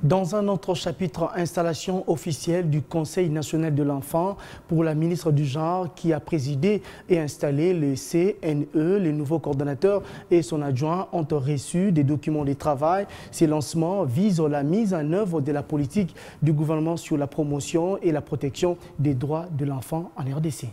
Dans un autre chapitre, installation officielle du Conseil national de l'enfant pour la ministre du Genre qui a présidé et installé le CNE. Les nouveaux coordonnateurs et son adjoint ont reçu des documents de travail. Ces lancements visent la mise en œuvre de la politique du gouvernement sur la promotion et la protection des droits de l'enfant en RDC.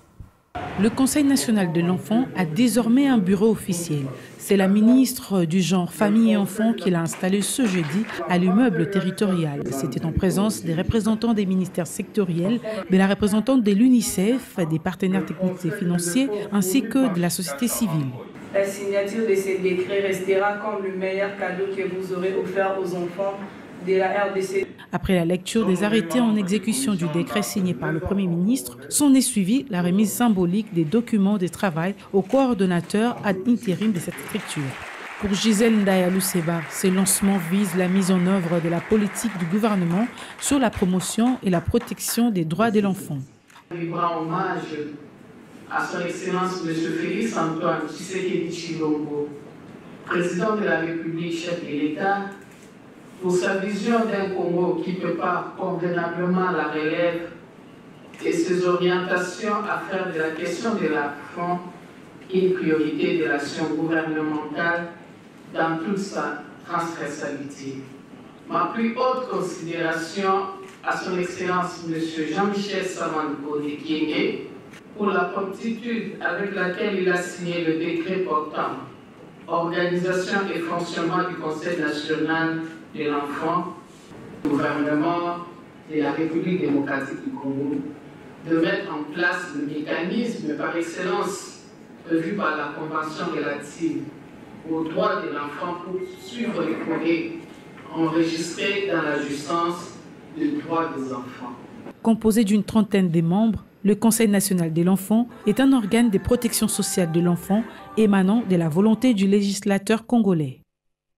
Le Conseil national de l'enfant a désormais un bureau officiel. C'est la ministre du Genre, Famille et Enfants qui l'a installé ce jeudi à l'immeuble territorial. C'était en présence des représentants des ministères sectoriels, de la représentante de l'UNICEF, des partenaires techniques et financiers, ainsi que de la société civile. La signature de ces décrets restera comme le meilleur cadeau que vous aurez offert aux enfants de la RDC. Après la lecture des arrêtés en exécution du décret signé par le Premier ministre, s'en est suivi la remise symbolique des documents de travail au coordonnateur ad interim de cette structure. Pour Gisèle Ndaya-Luseba, ces lancements visent la mise en œuvre de la politique du gouvernement sur la promotion et la protection des droits de l'enfant. Il rend hommage à son Excellence M. Félix Antoine Tshisekedi Tshilombo, président de la République, chef de l'État, pour sa vision d'un Congo qui prépare convenablement la relève et ses orientations à faire de la question de l'enfant une priorité de l'action gouvernementale dans toute sa transversalité. Ma plus haute considération à son Excellence M. Jean-Michel Samandou Diégué pour la promptitude avec laquelle il a signé le décret portant organisation et fonctionnement du Conseil national de l'enfant, le gouvernement de la République démocratique du Congo, de mettre en place le mécanisme par excellence prévu par la Convention relative aux droits de l'enfant pour suivre les projets enregistrés dans la jouissance des droits des enfants. Composé d'une trentaine de membres, le Conseil national de l'enfant est un organe de protection sociale de l'enfant émanant de la volonté du législateur congolais.